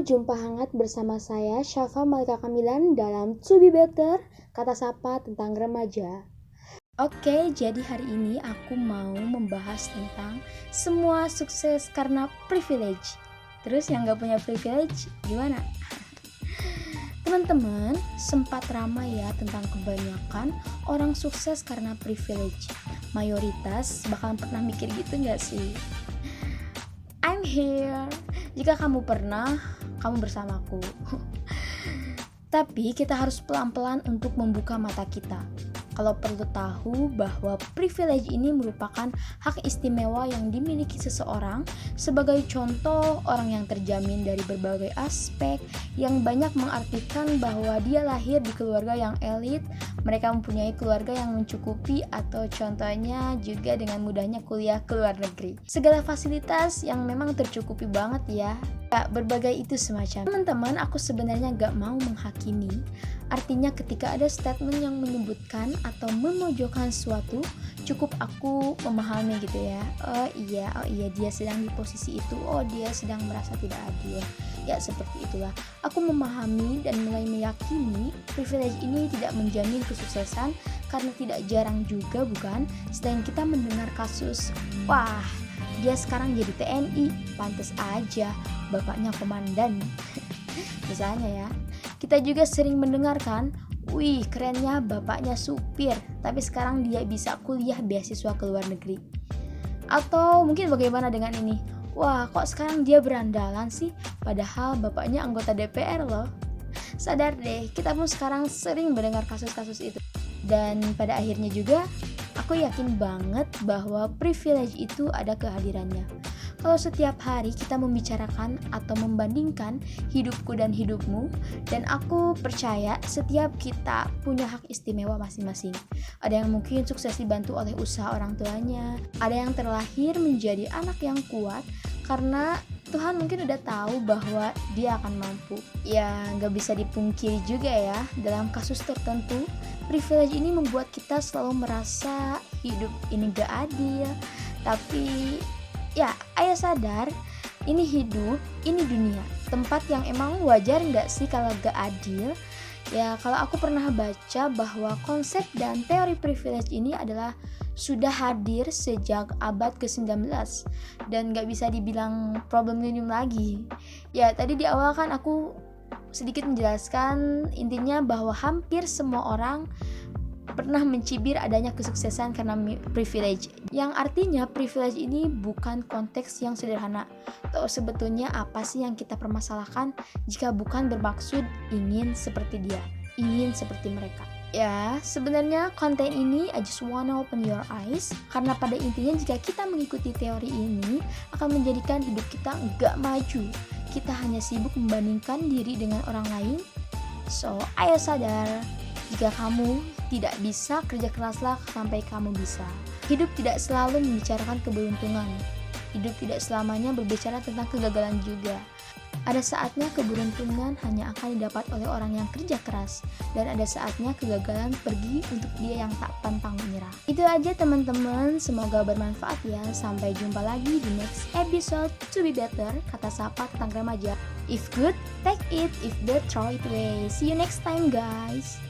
jumpa hangat bersama saya Syafa Malika Kamilan dalam To Be Better, kata sapa tentang remaja. Oke, jadi hari ini aku mau membahas tentang semua sukses karena privilege. Terus yang gak punya privilege gimana? Teman-teman, sempat ramai ya tentang kebanyakan orang sukses karena privilege. Mayoritas bahkan pernah mikir gitu gak sih? I'm here. Jika kamu pernah, kamu bersamaku. Tapi kita harus pelan-pelan untuk membuka mata kita. Kalau perlu tahu bahwa privilege ini merupakan hak istimewa yang dimiliki seseorang sebagai contoh orang yang terjamin dari berbagai aspek, yang banyak mengartikan bahwa dia lahir di keluarga yang elit, mereka mempunyai keluarga yang mencukupi, atau contohnya juga dengan mudahnya kuliah ke luar negeri. Segala fasilitas yang memang tercukupi banget ya. Berbagai itu semacam. Teman-teman, aku sebenarnya gak mau menghakimi. Artinya ketika ada statement yang menyebutkan atau memojokkan sesuatu, cukup aku memahami gitu ya. Oh iya dia sedang di posisi itu. Oh dia sedang merasa tidak adil. Ya seperti itulah. Aku memahami dan mulai meyakini privilege ini tidak menjamin kesuksesan, karena tidak jarang juga bukan sedang kita mendengar kasus, wah dia sekarang jadi TNI, pantas aja bapaknya komandan. Misalnya ya, kita juga sering mendengarkan, wih kerennya bapaknya supir, tapi sekarang dia bisa kuliah beasiswa ke luar negeri. Atau mungkin bagaimana dengan ini, wah kok sekarang dia berandalan sih, padahal bapaknya anggota DPR loh. Sadar deh, kita pun sekarang sering mendengar kasus-kasus itu. Dan pada akhirnya juga, aku yakin banget bahwa privilege itu ada kehadirannya. Kalau setiap hari kita membicarakan atau membandingkan hidupku dan hidupmu, dan aku percaya setiap kita punya hak istimewa masing-masing. Ada yang mungkin sukses dibantu oleh usaha orang tuanya, ada yang terlahir menjadi anak yang kuat karena Tuhan mungkin udah tahu bahwa dia akan mampu. Ya gak bisa dipungkiri juga ya, dalam kasus tertentu privilege ini membuat kita selalu merasa hidup ini gak adil. Tapi ya, ayo sadar, ini hidup, ini dunia, tempat yang emang wajar gak sih kalau gak adil? Ya, kalau aku pernah baca bahwa konsep dan teori privilege ini adalah sudah hadir sejak abad ke-19 dan gak bisa dibilang problem milenium lagi. Ya, tadi di awal kan aku sedikit menjelaskan intinya bahwa hampir semua orang pernah mencibir adanya kesuksesan karena privilege, yang artinya privilege ini bukan konteks yang sederhana. Atau sebetulnya apa sih yang kita permasalahkan jika bukan bermaksud ingin seperti dia, ingin seperti mereka. Ya, sebenarnya konten ini I just wanna open your eyes, karena pada intinya jika kita mengikuti teori ini akan menjadikan hidup kita nggak maju. Kita hanya sibuk membandingkan diri dengan orang lain. So, ayo sadar, jika kamu tidak bisa, kerja keraslah sampai kamu bisa. Hidup tidak selalu membicarakan keberuntungan. Hidup tidak selamanya berbicara tentang kegagalan juga. Ada saatnya keberuntungan hanya akan didapat oleh orang yang kerja keras, dan ada saatnya kegagalan pergi untuk dia yang tak pantang menyerah. Itu aja teman-teman, semoga bermanfaat ya. Sampai jumpa lagi di next episode To Be Better, kata sapa tentang remaja. If good, take it. If bad, throw it away. See you next time guys.